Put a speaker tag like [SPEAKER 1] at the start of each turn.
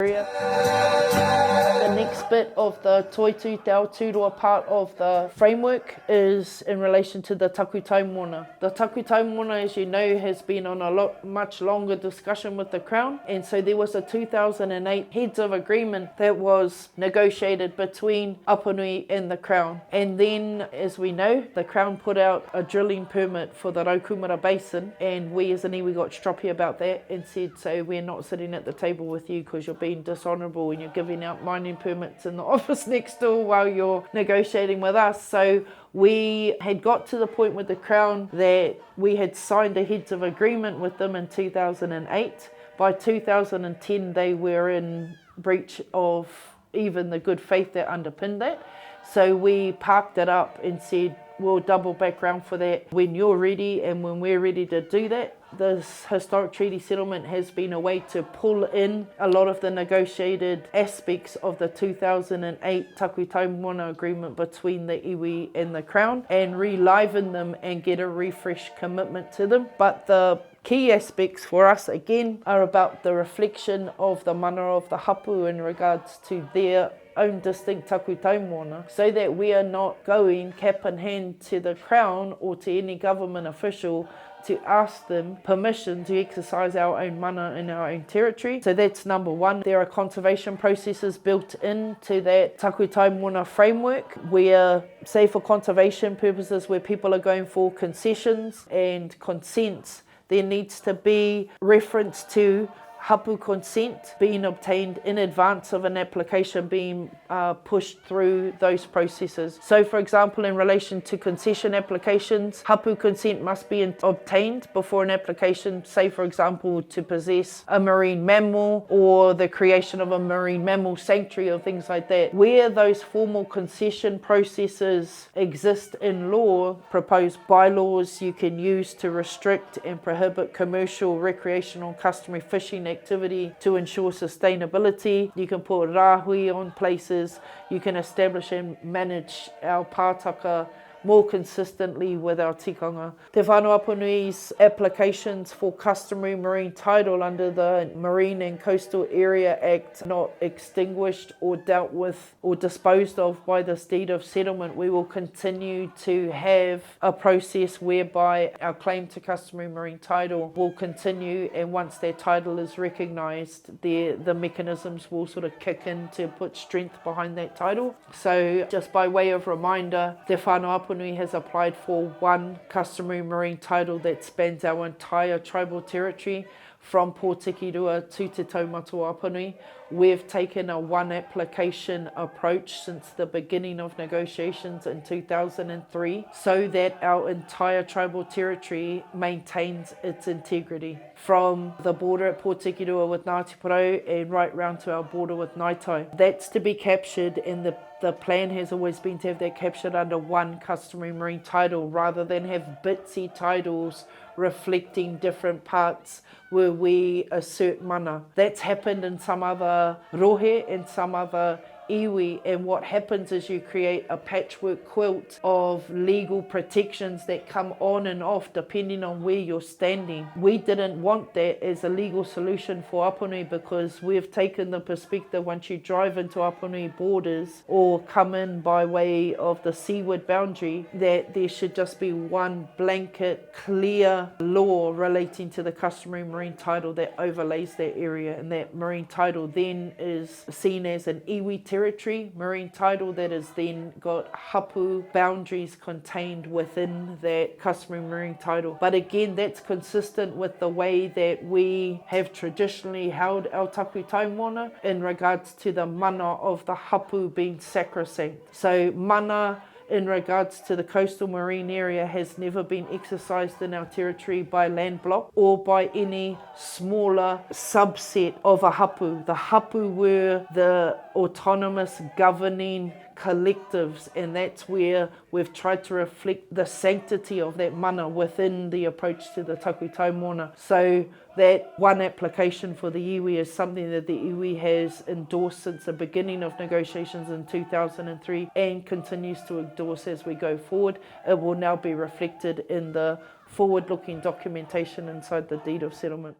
[SPEAKER 1] area. The next bit of the Toitū Te Ao Tūroa part of the framework is in relation to the Takutai Moana. The Takutai Moana, as you know, has been on a much longer discussion with the Crown, and so there was a 2008 Heads of Agreement that was negotiated between Apanui and the Crown. And then, as we know, the Crown put out a drilling permit for the Raukumara Basin, and we as an iwi got stroppy about that and said, so we're not sitting at the table with you because you're being dishonourable and you're giving out mining permits in the office next door while you're negotiating with us. So we had got to the point with the Crown that we had signed a Heads of Agreement with them in 2008. By 2010 they were in breach of even the good faith that underpinned that. So we parked it up and said, we'll double back round for that when you're ready and when we're ready to do that. This historic treaty settlement has been a way to pull in a lot of the negotiated aspects of the 2008 Takutai Moana agreement between the iwi and the Crown and reliven them and get a refresh commitment to them. But the key aspects for us again are about the reflection of the mana of the Hapū in regards to their own distinct Takutai Moana, so that we are not going cap in hand to the Crown or to any government official to ask them permission to exercise our own mana in our own territory. So that's number one. There are conservation processes built into that Takutai Moana framework where, say for conservation purposes, where people are going for concessions and consents, there needs to be reference to Hapū consent being obtained in advance of an application being pushed through those processes. So for example, in relation to concession applications, Hapū consent must be obtained before an application, say for example to possess a marine mammal or the creation of a marine mammal sanctuary or things like that. Where those formal concession processes exist in law, proposed bylaws you can use to restrict and prohibit commercial, recreational, customary fishing activity to ensure sustainability. You can put rāhui on places. You can establish and manage our pātaka more consistently with our tikanga. Te Whānau Apanui's applications for customary marine title under the Marine and Coastal Area Act not extinguished or dealt with or disposed of by this deed of settlement. We will continue to have a process whereby our claim to customary marine title will continue, and once their title is recognised, the mechanisms will sort of kick in to put strength behind that title. So just by way of reminder, Te Whānau Apanui has applied for one customary marine title that spans our entire tribal territory from Pōtikirua to Te Taumata Apanui. We've taken a one application approach since the beginning of negotiations in 2003 so that our entire tribal territory maintains its integrity, from the border at Pōtikirua with Ngāti Porou and right round to our border with Ngāitai. That's to be captured, and the plan has always been to have that captured under one customary marine title rather than have bitsy titles reflecting different parts where we assert mana. That's happened in some other rohe and some other iwi, and what happens is you create a patchwork quilt of legal protections that come on and off depending on where you're standing. We didn't want that as a legal solution for Apanui because we've taken the perspective once you drive into Apanui borders or come in by way of the seaward boundary that there should just be one blanket clear law relating to the customary marine title that overlays that area, and that marine title then is seen as an iwi territory marine title that has then got Hapū boundaries contained within that customary marine title. But again, that's consistent with the way that we have traditionally held our Takutai Moana in regards to the mana of the Hapū being sacrosanct. So mana in regards to the coastal marine area has never been exercised in our territory by land block or by any smaller subset of a Hapū. The Hapū were the autonomous governing collectives, and that's where we've tried to reflect the sanctity of that mana within the approach to the Takutai Moana. So that one application for the iwi is something that the iwi has endorsed since the beginning of negotiations in 2003 and continues to endorse as we go forward. It will now be reflected in the forward-looking documentation inside the Deed of Settlement.